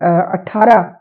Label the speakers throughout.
Speaker 1: 18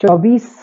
Speaker 1: 24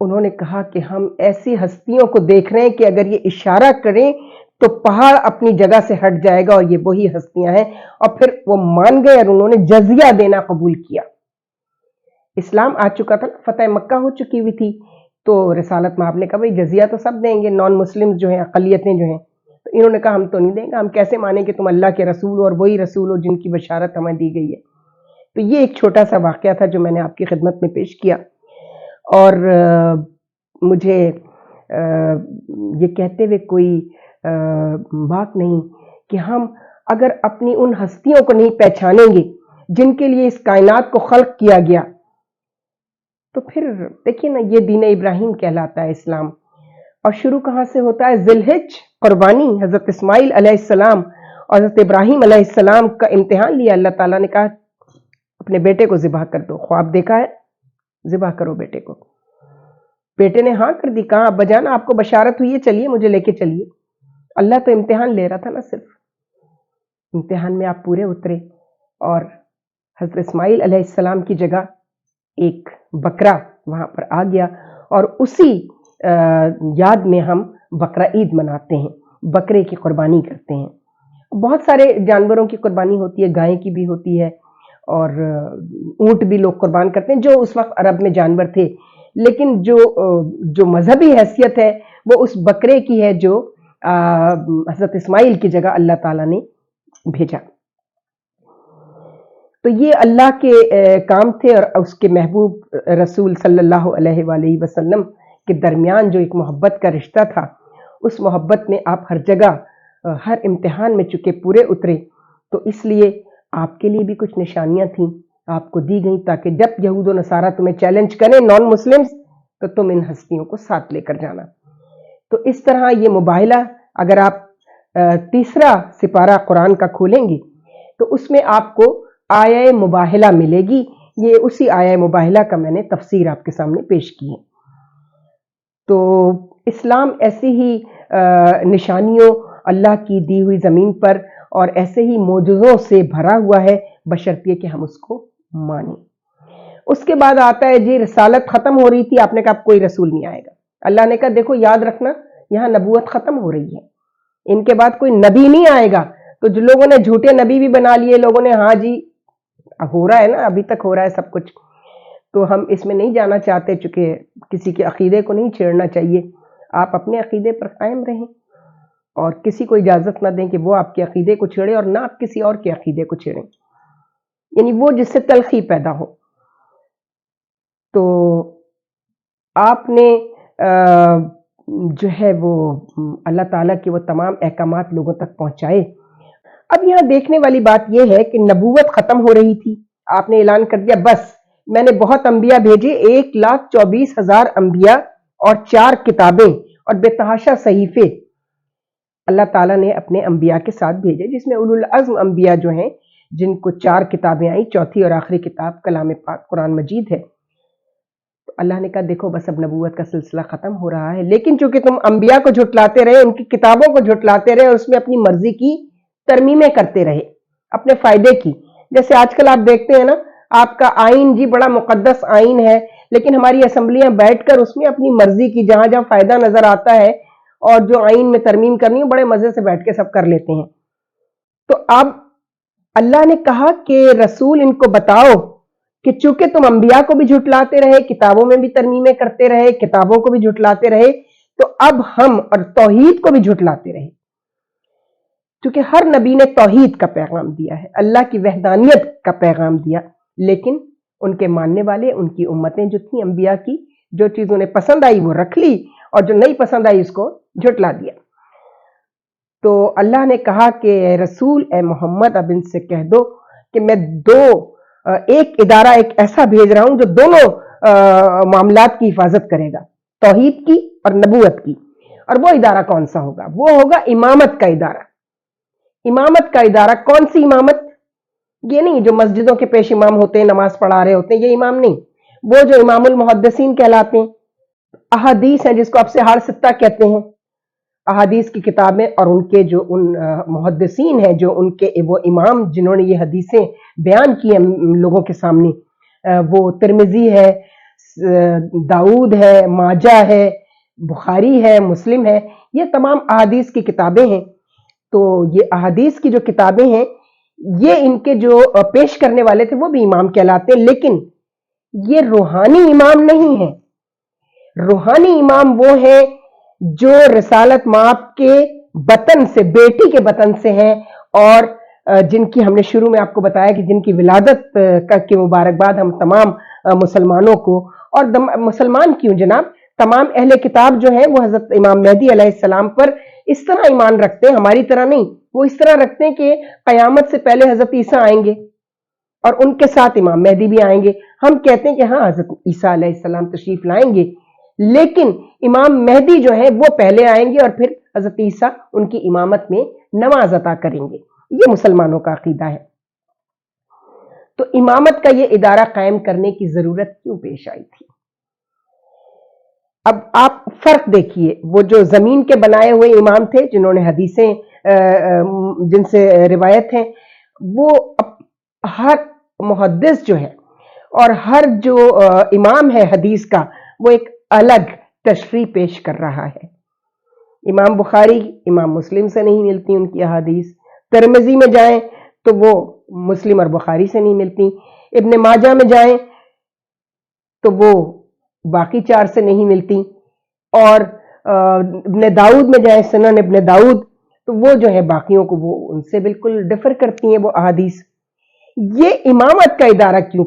Speaker 1: انہوں نے کہا کہ ہم ایسی ہستیوں کو دیکھ رہے ہیں کہ اگر یہ اشارہ کریں تو پہاڑ اپنی جگہ سے ہٹ جائے گا، اور یہ وہی ہستیاں ہیں۔ اور پھر وہ مان گئے اور انہوں نے جزیہ دینا قبول کیا۔ اسلام آ چکا تھا، فتح مکہ ہو چکی ہوئی تھی، تو رسالت میں آپ نے کہا بھائی جزیہ تو سب دیں گے، نان مسلم جو ہیں، اقلیتیں جو ہیں۔ تو انہوں نے کہا ہم تو نہیں دیں گے، ہم کیسے مانیں کہ تم اللہ کے رسول ہو اور وہی رسول ہو جن کی بشارت ہمیں دی گئی ہے۔ تو یہ ایک چھوٹا سا واقعہ تھا جو میں نے آپ کی خدمت میں پیش کیا، اور مجھے یہ کہتے ہوئے کوئی بات نہیں کہ ہم اگر اپنی ان ہستیوں کو نہیں پہچانیں گے جن کے لیے اس کائنات کو خلق کیا گیا، تو پھر دیکھیے نا، یہ دین ابراہیم کہلاتا ہے اسلام۔ اور شروع کہاں سے ہوتا ہے؟ ذی الحج، قربانی۔ حضرت اسماعیل علیہ السلام اور حضرت ابراہیم علیہ السلام کا امتحان لیا، اللہ تعالیٰ نے کہا اپنے بیٹے کو ذبح کر دو، خواب دیکھا ہے، ذبح کرو بیٹے کو۔ بیٹے نے ہاں کر دی، کہا ابا جان آپ کو بشارت ہوئی ہے، چلیے مجھے لے کے چلیے۔ اللہ تو امتحان لے رہا تھا نا، صرف امتحان میں آپ پورے اترے، اور حضرت اسماعیل علیہ السلام کی جگہ ایک بکرا وہاں پر آ گیا، اور اسی یاد میں ہم بقرہ عید مناتے ہیں، بکرے کی قربانی کرتے ہیں۔ بہت سارے جانوروں کی قربانی ہوتی ہے، گائے کی بھی ہوتی ہے، اور اونٹ بھی لوگ قربان کرتے ہیں جو اس وقت عرب میں جانور تھے، لیکن جو مذہبی حیثیت ہے وہ اس بکرے کی ہے جو حضرت اسماعیل کی جگہ اللہ تعالیٰ نے بھیجا۔ تو یہ اللہ کے کام تھے، اور اس کے محبوب رسول صلی اللہ علیہ وآلہ وسلم کے درمیان جو ایک محبت کا رشتہ تھا، اس محبت میں آپ ہر جگہ ہر امتحان میں چکے پورے اترے، تو اس لیے آپ کے لیے بھی کچھ نشانیاں تھیں آپ کو دی گئیں، تاکہ جب یہود و نصارہ تمہیں چیلنج کریں نان مسلمز، تو تم ان ہستیوں کو ساتھ لے کر جانا۔ تو اس طرح یہ مباہلہ، اگر آپ تیسرا سپارہ قرآن کا کھولیں گے تو اس میں آپ کو آیہ مباہلہ ملے گی۔ یہ اسی آیہ مباہلہ کا میں نے تفسیر آپ کے سامنے پیش کی ہے۔ تو اسلام ایسی ہی نشانیوں اللہ کی دی ہوئی زمین پر اور ایسے ہی معجزوں سے بھرا ہوا ہے، بشرطیے کہ ہم اس کو مانیں۔ اس کے بعد آتا ہے جی رسالت ختم ہو رہی تھی، آپ نے کہا کوئی رسول نہیں آئے گا۔ اللہ نے کہا دیکھو یاد رکھنا، یہاں نبوت ختم ہو رہی ہے، ان کے بعد کوئی نبی نہیں آئے گا۔ تو جو لوگوں نے جھوٹے نبی بھی بنا لیے، لوگوں نے ہاں جی ہو رہا ہے نا، ابھی تک ہو رہا ہے سب کچھ، تو ہم اس میں نہیں جانا چاہتے، چونکہ کسی کے عقیدے کو نہیں چھیڑنا چاہیے۔ آپ اپنے عقیدے پر قائم رہیں اور کسی کو اجازت نہ دیں کہ وہ آپ کے عقیدے کو چھیڑے، اور نہ آپ کسی اور کے عقیدے کو چھیڑیں، یعنی وہ جس سے تلخی پیدا ہو۔ تو آپ نے جو ہے وہ اللہ تعالیٰ کے وہ تمام احکامات لوگوں تک پہنچائے۔ اب یہاں دیکھنے والی بات یہ ہے کہ نبوت ختم ہو رہی تھی، آپ نے اعلان کر دیا بس میں نے بہت انبیاء بھیجے، 1,24,000 انبیاء اور 4 کتابیں اور بے تحاشا صحیفے اللہ تعالیٰ نے اپنے انبیاء کے ساتھ بھیجے، جس میں اولو العزم انبیاء جو ہیں، جن کو 4 کتابیں آئیں، چوتھی اور آخری کتاب کلام پاک قرآن مجید ہے۔ تو اللہ نے کہا دیکھو بس اب نبوت کا سلسلہ ختم ہو رہا ہے، لیکن چونکہ تم انبیاء کو جھٹلاتے رہے، ان کی کتابوں کو جھٹلاتے رہے، اور اس میں اپنی مرضی کی ترمیمیں کرتے رہے اپنے فائدے کی، جیسے آج کل آپ دیکھتے ہیں نا، آپ کا آئین جی بڑا مقدس آئین ہے، لیکن ہماری اسمبلیاں بیٹھ کر اس میں اپنی مرضی کی جہاں جہاں فائدہ نظر آتا ہے اور جو آئین میں ترمیم کرنی ہے بڑے مزے سے بیٹھ کے سب کر لیتے ہیں۔ تو اب اللہ نے کہا کہ رسول ان کو بتاؤ کہ چونکہ تم انبیاء کو بھی جھٹلاتے رہے، کتابوں میں بھی ترمیمیں کرتے رہے، کتابوں کو بھی جھٹلاتے رہے، تو اب ہم اور توحید کو بھی جھٹلاتے رہے، کیونکہ ہر نبی نے توحید کا پیغام دیا ہے، اللہ کی وحدانیت کا پیغام دیا، لیکن ان کے ماننے والے، ان کی امتیں جو تھیں انبیاء کی، جو چیز انہیں پسند آئی وہ رکھ لی، اور جو نہیں پسند آئی اس کو جھٹلا دیا۔ تو اللہ نے کہا کہ اے رسول، اے محمد، اب ان سے کہہ دو کہ میں ایک ادارہ ایک ایسا بھیج رہا ہوں جو دونوں معاملات کی حفاظت کرے گا، توحید کی اور نبوت کی۔ اور وہ ادارہ کون سا ہوگا؟ وہ ہوگا امامت کا ادارہ۔ امامت کا ادارہ کون سی امامت؟ یہ نہیں جو مسجدوں کے پیش امام ہوتے ہیں، نماز پڑھا رہے ہوتے ہیں، یہ امام نہیں، وہ جو امام المحدثین کہلاتے ہیں، احادیث ہیں جس کو آپ سے ہار ستہ کہتے ہیں، احادیث کی کتابیں، اور ان کے جو ان محدثین ہیں، جو ان کے وہ امام جنہوں نے یہ حدیثیں بیان کی ہیں لوگوں کے سامنے، وہ ترمذی ہے، داؤد ہے، ماجہ ہے، بخاری ہے، مسلم ہے، یہ تمام احادیث کی کتابیں ہیں۔ تو یہ احادیث کی جو کتابیں ہیں، یہ ان کے جو پیش کرنے والے تھے وہ بھی امام کہلاتے ہیں، لیکن یہ روحانی امام نہیں ہے۔ روحانی امام وہ ہے جو رسالت مآب کے بطن سے، بیٹی کے بطن سے ہیں، اور جن کی ہم نے شروع میں آپ کو بتایا کہ جن کی ولادت کی مبارکباد ہم تمام مسلمانوں کو، اور مسلمان کیوں جناب، تمام اہل کتاب جو ہیں وہ حضرت امام مہدی علیہ السلام پر اس طرح ایمان رکھتے ہیں، ہماری طرح نہیں، وہ اس طرح رکھتے ہیں کہ قیامت سے پہلے حضرت عیسیٰ آئیں گے اور ان کے ساتھ امام مہدی بھی آئیں گے۔ ہم کہتے ہیں کہ ہاں حضرت عیسیٰ علیہ السلام تشریف لائیں گے، لیکن امام مہدی جو ہے وہ پہلے آئیں گے اور پھر حضرت عیسیٰ ان کی امامت میں نماز عطا کریں گے۔ یہ مسلمانوں کا عقیدہ ہے۔ تو امامت کا یہ ادارہ قائم کرنے کی ضرورت کیوں پیش آئی تھی؟ اب آپ فرق دیکھیے، وہ جو زمین کے بنائے ہوئے امام تھے جنہوں نے حدیثیں جن سے روایت ہیں، وہ ہر محدث جو ہے اور ہر جو امام ہے حدیث کا، وہ ایک الگ تشریح پیش کر رہا ہے۔ امام بخاری امام مسلم سے نہیں ملتی ان کی احادیث، ترمذی میں جائیں تو وہ مسلم اور بخاری سے نہیں ملتی، ابن ماجہ میں جائیں تو وہ باقی 4 سے نہیں ملتی، اور ابن داؤد میں جائیں، سنن ابن داؤد، تو وہ جو ہے باقیوں کو وہ ان سے بالکل ڈفر کرتی ہیں وہ احادیث۔ یہ امامت کا ادارہ کیوں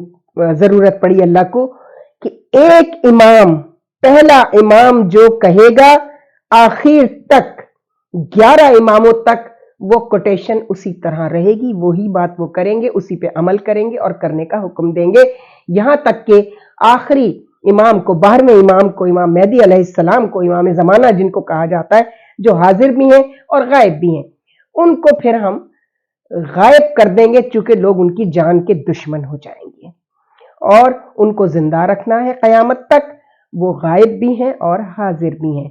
Speaker 1: ضرورت پڑی اللہ کو کہ ایک امام، پہلا امام جو کہے گا، آخر تک 11 اماموں تک وہ کوٹیشن اسی طرح رہے گی، وہی بات وہ کریں گے، اسی پہ عمل کریں گے اور کرنے کا حکم دیں گے، یہاں تک کہ آخری امام کو، 12ویں امام کو، امام مہدی علیہ السلام کو، امام زمانہ جن کو کہا جاتا ہے، جو حاضر بھی ہیں اور غائب بھی ہیں، ان کو پھر ہم غائب کر دیں گے، چونکہ لوگ ان کی جان کے دشمن ہو جائیں گے، اور ان کو زندہ رکھنا ہے قیامت تک۔ وہ غائب بھی ہیں اور حاضر بھی ہیں۔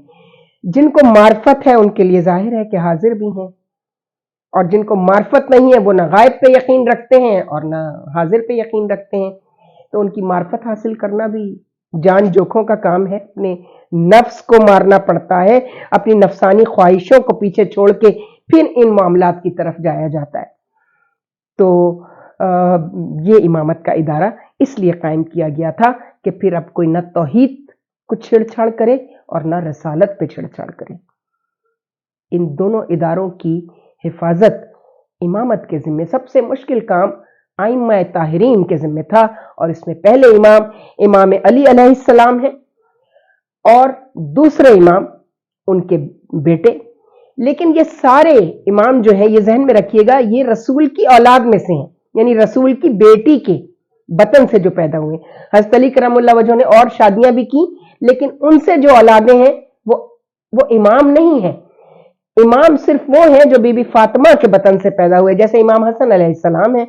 Speaker 1: جن کو معرفت ہے ان کے لیے ظاہر ہے کہ حاضر بھی ہیں، اور جن کو معرفت نہیں ہے وہ نہ غائب پہ یقین رکھتے ہیں اور نہ حاضر پہ یقین رکھتے ہیں۔ تو ان کی معرفت حاصل کرنا بھی جان جوکھوں کا کام ہے، اپنے نفس کو مارنا پڑتا ہے، اپنی نفسانی خواہشوں کو پیچھے چھوڑ کے پھر ان معاملات کی طرف جایا جاتا ہے۔ تو یہ امامت کا ادارہ اس لیے قائم کیا گیا تھا کہ پھر اب کوئی نہ توحید کو چھیڑ چھاڑ کرے اور نہ رسالت پہ چھیڑ چھاڑ کرے۔ ان دونوں اداروں کی حفاظت امامت کے ذمے، سب سے مشکل کام ائمہ طاہرین کے ذمے تھا، اور اس میں پہلے امام امام علی علیہ السلام ہیں، اور دوسرے امام ان کے بیٹے۔ لیکن یہ سارے امام جو ہیں، یہ ذہن میں رکھیے گا، یہ رسول کی اولاد میں سے ہیں، یعنی رسول کی بیٹی کے بطن سے جو پیدا ہوئے۔ حضرت علی کرم اللہ وجہہ نے اور شادیاں بھی کی، لیکن ان سے جو اولادیں ہیں وہ امام نہیں ہیں۔ امام صرف وہ ہیں جو بی بی فاطمہ کے بطن سے پیدا ہوئے، جیسے امام حسن علیہ السلام ہیں،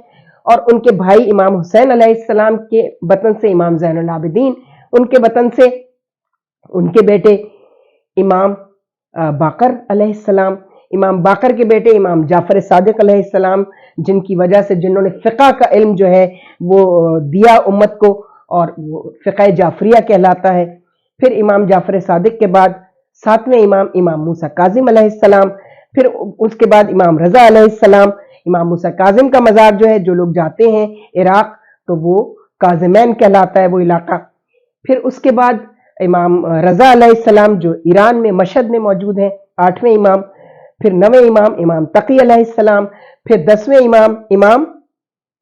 Speaker 1: اور ان کے بھائی امام حسین علیہ السلام کے بطن سے امام زین العابدین، ان کے بطن سے ان کے بیٹے امام باقر علیہ السلام، امام باقر کے بیٹے امام جعفر صادق علیہ السلام، جن کی وجہ سے جنہوں نے فقہ کا علم جو ہے وہ دیا امت کو، اور وہ فقہ جعفریہ کہلاتا ہے۔ پھر امام جعفر صادق کے بعد 7ویں امام امام موسیٰ کاظم علیہ السلام، پھر اس کے بعد امام رضا علیہ السلام۔ امام موسیٰ کاظم کا مزار جو ہے، جو لوگ جاتے ہیں عراق تو وہ کاظمین کہلاتا ہے وہ علاقہ۔ پھر اس کے بعد امام رضا علیہ السلام جو ایران میں مشہد میں موجود ہیں، 8ویں امام۔ پھر 9ویں امام امام تقی علیہ السلام، پھر 10ویں امام امام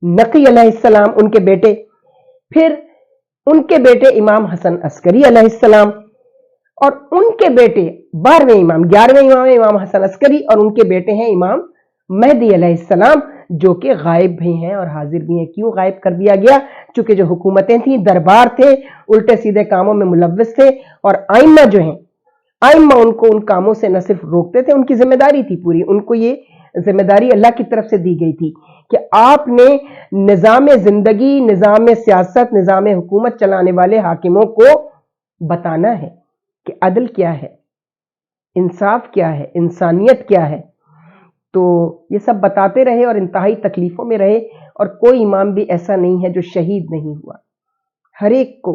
Speaker 1: نقی علیہ السلام، ان کے بیٹے، پھر ان کے بیٹے امام حسن عسکری علیہ السلام، اور ان کے بیٹے 12ویں امام 11ویں امام امام حسن عسکری، اور ان کے بیٹے ہیں امام مہدی علیہ السلام، جو کہ غائب بھی ہیں اور حاضر بھی ہیں۔ کیوں غائب کر دیا گیا؟ چونکہ جو حکومتیں تھیں، دربار تھے، الٹے سیدھے کاموں میں ملوث تھے، اور آئمہ جو ہیں، آئمہ ان کو ان کاموں سے نہ صرف روکتے تھے، ان کی ذمہ داری تھی پوری، ان کو یہ ذمہ داری اللہ کی طرف سے دی گئی تھی کہ آپ نے نظام زندگی، نظام سیاست، نظام حکومت چلانے والے حاکموں کو بتانا ہے کہ عدل کیا ہے، انصاف کیا ہے، انسانیت کیا ہے۔ تو یہ سب بتاتے رہے اور انتہائی تکلیفوں میں رہے، اور کوئی امام بھی ایسا نہیں ہے جو شہید نہیں ہوا۔ ہر ایک کو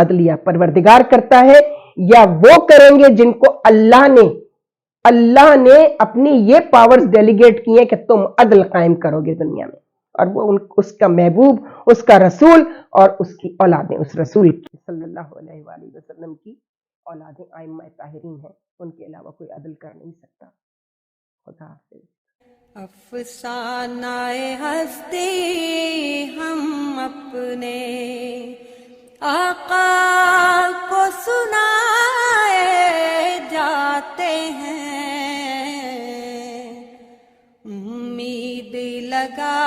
Speaker 1: عدل یا پروردگار کرتا ہے یا وہ کریں گے جن کو اللہ نے اپنی یہ پاورز ڈیلیگیٹ کی ہیں کہ تم عدل قائم کرو گے دنیا میں، اور وہ اس کا محبوب، اس کا رسول اور اس کی اولادیں، اس رسول کی صلی اللہ علیہ وآلہ وسلم کی اولادیں ائمہ طاہرین ہیں، ان کے علاوہ کوئی عدل کر نہیں سکتا۔ خدا حافظ۔
Speaker 2: افسانہ ہستی ہم اپنے آقا کو سنائے جاتے ہیں، امید لگا